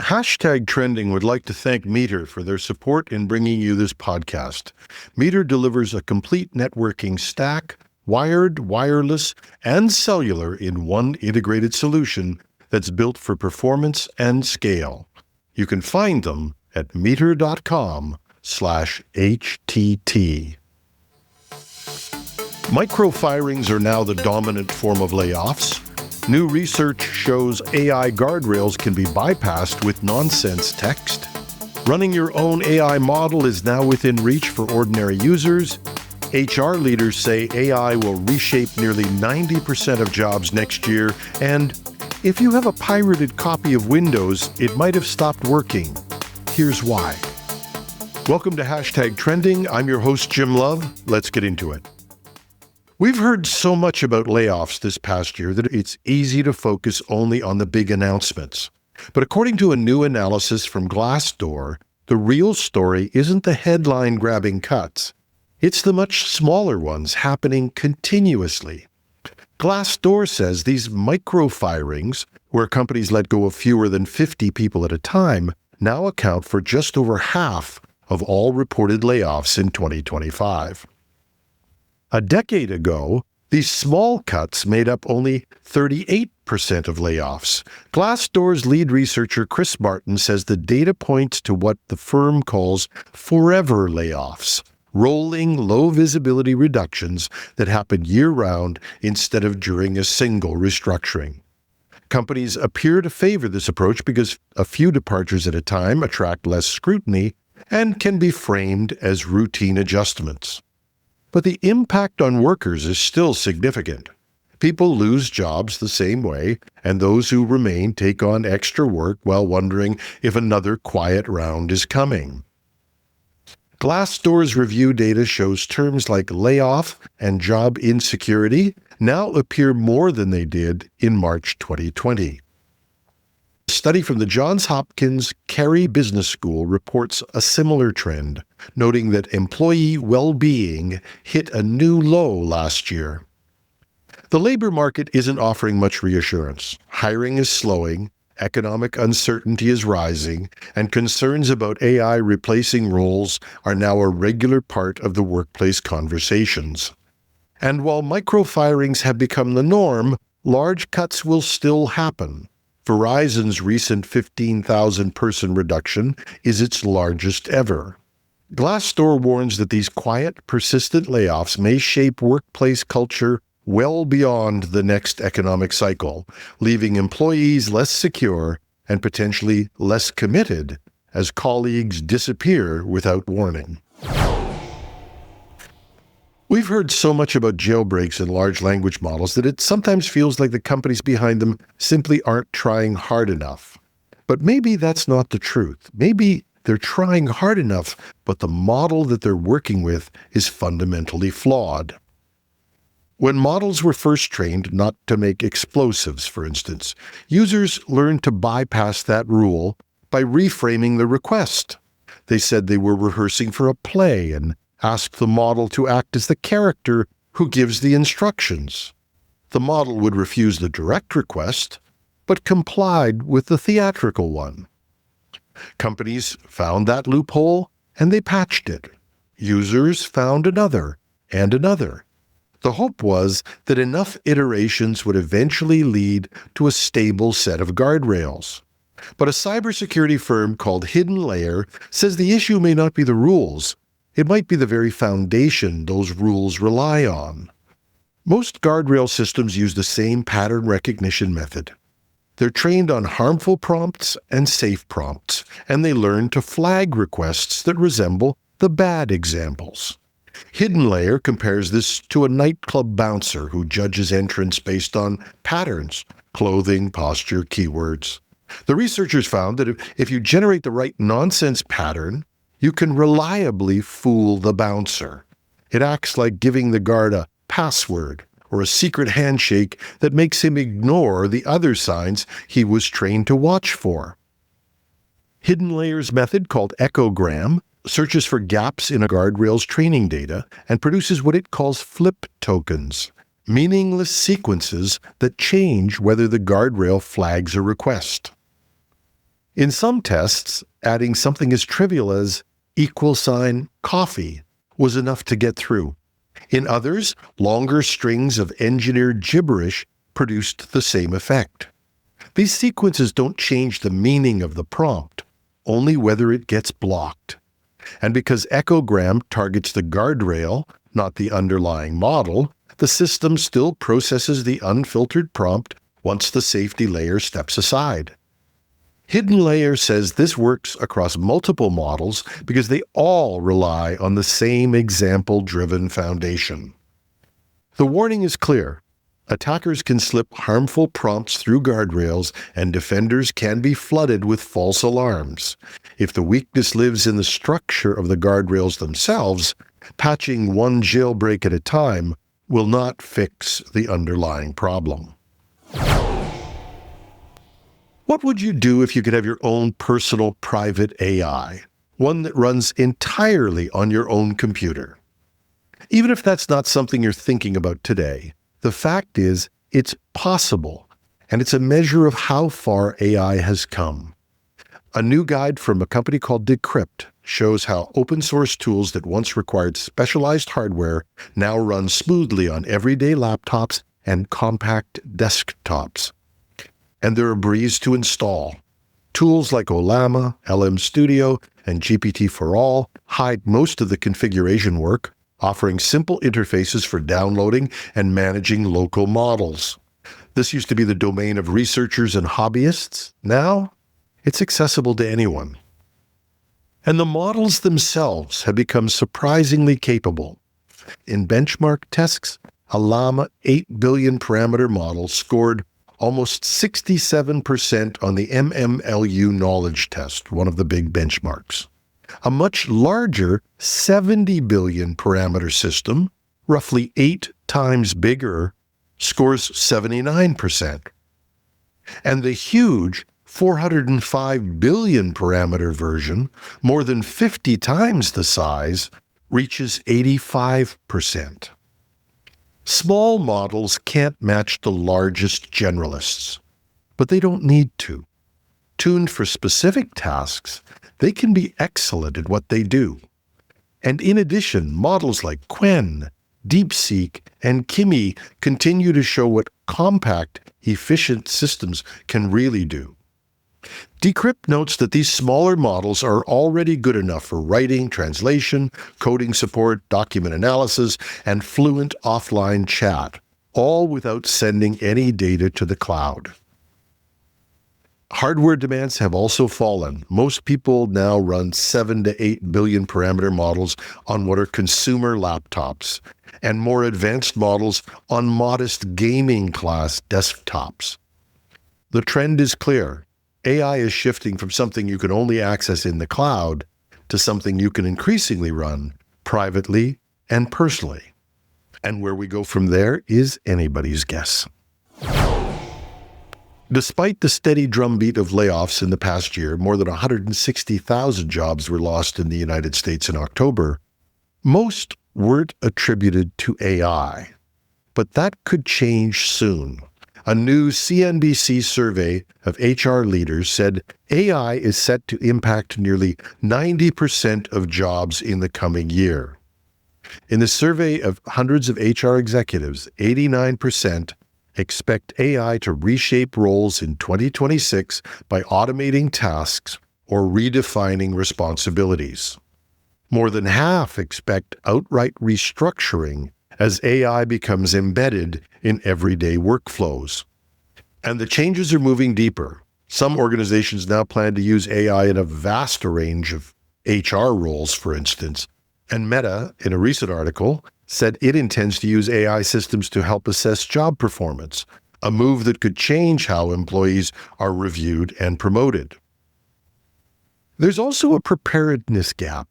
Hashtag Trending would like to thank Meter for their support in bringing you this podcast. Meter delivers a complete networking stack, wired, wireless, and cellular in one integrated solution that's built for performance and scale. You can find them at meter.com/HTT. Micro-firings are now the dominant form of layoffs. New research shows AI guardrails can be bypassed with nonsense text. Running your own AI model is now within reach for ordinary users. HR leaders say AI will reshape nearly 90% of jobs next year, and if you have a pirated copy of Windows, it might have stopped working. Here's why. Welcome to Hashtag Trending. I'm your host, Jim Love. Let's get into it. We've heard so much about layoffs this past year that it's easy to focus only on the big announcements. But according to a new analysis from Glassdoor, the real story isn't the headline-grabbing cuts. It's the much smaller ones happening continuously. Glassdoor says these micro-firings, where companies let go of fewer than 50 people at a time, now account for just over half of all reported layoffs in 2025. A decade ago, these small cuts made up only 38% of layoffs. Glassdoor's lead researcher Chris Martin says the data points to what the firm calls forever layoffs, rolling low-visibility reductions that happen year-round instead of during a single restructuring. Companies appear to favor this approach because a few departures at a time attract less scrutiny and can be framed as routine adjustments. But the impact on workers is still significant. People lose jobs the same way, and those who remain take on extra work while wondering if another quiet round is coming. Glassdoor's review data shows terms like layoff and job insecurity now appear more than they did in March 2020. A study from the Johns Hopkins Carey Business School reports a similar trend, noting that employee well-being hit a new low last year. The labor market isn't offering much reassurance. Hiring is slowing, economic uncertainty is rising, and concerns about AI replacing roles are now a regular part of the workplace conversations. And while micro-firings have become the norm, large cuts will still happen. Verizon's recent 15,000-person reduction is its largest ever. Glassdoor warns that these quiet, persistent layoffs may shape workplace culture well beyond the next economic cycle, leaving employees less secure and potentially less committed as colleagues disappear without warning. We've heard so much about jailbreaks and large language models that it sometimes feels like the companies behind them simply aren't trying hard enough. But maybe that's not the truth. Maybe they're trying hard enough, but the model that they're working with is fundamentally flawed. When models were first trained not to make explosives, for instance, users learned to bypass that rule by reframing the request. They said they were rehearsing for a play and asked the model to act as the character who gives the instructions. The model would refuse the direct request, but complied with the theatrical one. Companies found that loophole, and they patched it. Users found another, and another. The hope was that enough iterations would eventually lead to a stable set of guardrails. But a cybersecurity firm called Hidden Layer says the issue may not be the rules. It might be the very foundation those rules rely on. Most guardrail systems use the same pattern recognition method. They're trained on harmful prompts and safe prompts, and they learn to flag requests that resemble the bad examples. Hidden Layer compares this to a nightclub bouncer who judges entrance based on patterns, clothing, posture, keywords. The researchers found that if you generate the right nonsense pattern, you can reliably fool the bouncer. It acts like giving the guard a password or a secret handshake that makes him ignore the other signs he was trained to watch for. Hidden Layer's method, called echogram, searches for gaps in a guardrail's training data and produces what it calls flip tokens, meaningless sequences that change whether the guardrail flags a request. In some tests, adding something as trivial as $coffee was enough to get through. In others, longer strings of engineered gibberish produced the same effect. These sequences don't change the meaning of the prompt, only whether it gets blocked. And because echogram targets the guardrail, not the underlying model, the system still processes the unfiltered prompt once the safety layer steps aside. Hidden Layer says this works across multiple models because they all rely on the same example-driven foundation. The warning is clear. Attackers can slip harmful prompts through guardrails, and defenders can be flooded with false alarms. If the weakness lives in the structure of the guardrails themselves, patching one jailbreak at a time will not fix the underlying problem. What would you do if you could have your own personal private AI, one that runs entirely on your own computer? Even if that's not something you're thinking about today, the fact is it's possible, and it's a measure of how far AI has come. A new guide from a company called Decrypt shows how open-source tools that once required specialized hardware now run smoothly on everyday laptops and compact desktops. And they're a breeze to install. Tools like Ollama, LM Studio, and GPT for All hide most of the configuration work, offering simple interfaces for downloading and managing local models. This used to be the domain of researchers and hobbyists. Now, it's accessible to anyone. And the models themselves have become surprisingly capable. In benchmark tests, Ollama 8 billion parameter model scored almost 67% on the MMLU knowledge test, one of the big benchmarks. A much larger 70 billion parameter system, roughly 8 times bigger, scores 79%. And the huge 405 billion parameter version, more than 50 times the size, reaches 85%. Small models can't match the largest generalists, but they don't need to. Tuned for specific tasks, they can be excellent at what they do. And in addition, models like Qwen, DeepSeek, and Kimi continue to show what compact, efficient systems can really do. Decrypt notes that these smaller models are already good enough for writing, translation, coding support, document analysis, and fluent offline chat, all without sending any data to the cloud. Hardware demands have also fallen. Most people now run 7 to 8 billion parameter models on what are consumer laptops, and more advanced models on modest gaming class desktops. The trend is clear. AI is shifting from something you can only access in the cloud to something you can increasingly run privately and personally. And where we go from there is anybody's guess. Despite the steady drumbeat of layoffs in the past year, more than 160,000 jobs were lost in the United States in October. Most weren't attributed to AI, but that could change soon. A new CNBC survey of HR leaders said AI is set to impact nearly 90% of jobs in the coming year. In the survey of hundreds of HR executives, 89% expect AI to reshape roles in 2026 by automating tasks or redefining responsibilities. More than half expect outright restructuring as AI becomes embedded in everyday workflows. And the changes are moving deeper. Some organizations now plan to use AI in a vast range of HR roles, for instance. And Meta, in a recent article, said it intends to use AI systems to help assess job performance, a move that could change how employees are reviewed and promoted. There's also a preparedness gap.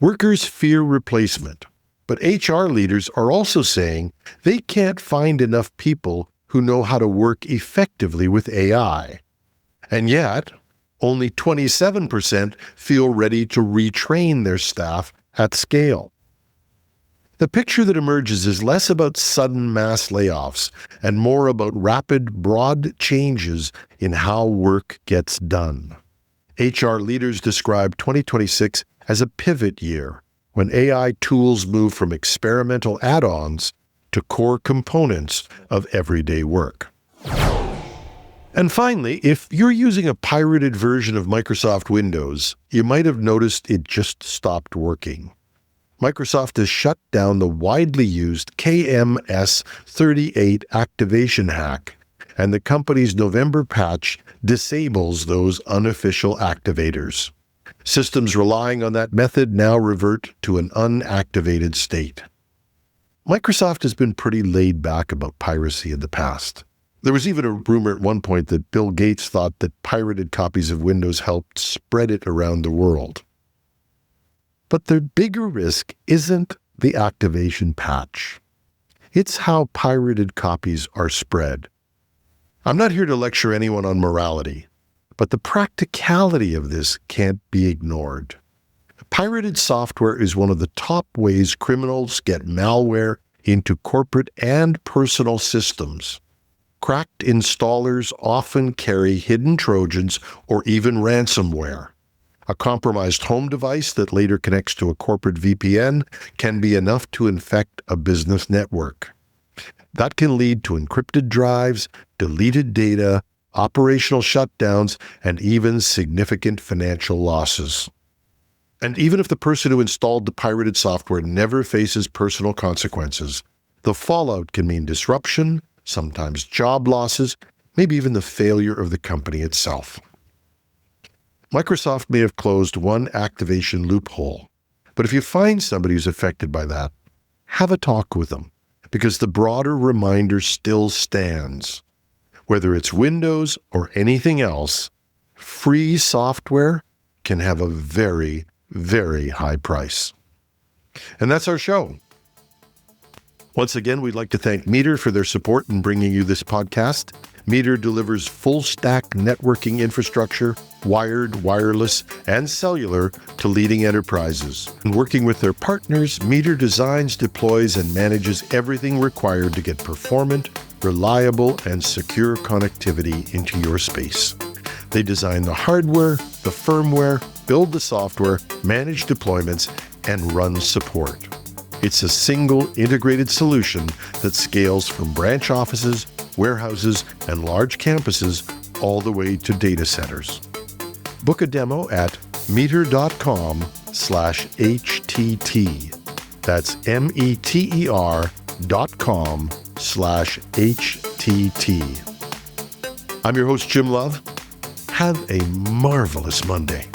Workers fear replacement. But HR leaders are also saying they can't find enough people who know how to work effectively with AI. And yet, only 27% feel ready to retrain their staff at scale. The picture that emerges is less about sudden mass layoffs and more about rapid, broad changes in how work gets done. HR leaders describe 2026 as a pivot year when AI tools move from experimental add-ons to core components of everyday work. And finally, if you're using a pirated version of Microsoft Windows, you might have noticed it just stopped working. Microsoft has shut down the widely used KMS38 activation hack, and the company's November patch disables those unofficial activators. Systems relying on that method now revert to an unactivated state. Microsoft has been pretty laid back about piracy in the past. There was even a rumor at one point that Bill Gates thought that pirated copies of Windows helped spread it around the world. But the bigger risk isn't the activation patch. It's how pirated copies are spread. I'm not here to lecture anyone on morality, but the practicality of this can't be ignored. Pirated software is one of the top ways criminals get malware into corporate and personal systems. Cracked installers often carry hidden Trojans or even ransomware. A compromised home device that later connects to a corporate VPN can be enough to infect a business network. That can lead to encrypted drives, deleted data, operational shutdowns, and even significant financial losses. And even if the person who installed the pirated software never faces personal consequences, the fallout can mean disruption, sometimes job losses, maybe even the failure of the company itself. Microsoft may have closed one activation loophole, but if you find somebody who's affected by that, have a talk with them, because the broader reminder still stands. Whether it's Windows or anything else, free software can have a very, very high price. And that's our show. Once again, we'd like to thank Meter for their support in bringing you this podcast. Meter delivers full-stack networking infrastructure, wired, wireless, and cellular to leading enterprises. And working with their partners, Meter designs, deploys, and manages everything required to get performant, reliable, and secure connectivity into your space. They design the hardware, the firmware, build the software, manage deployments, and run support. It's a single integrated solution that scales from branch offices, warehouses, and large campuses all the way to data centers. Book a demo at meter.com/HTT. That's meter.com/HTT. I'm your host, Jim Love. Have a marvelous Monday.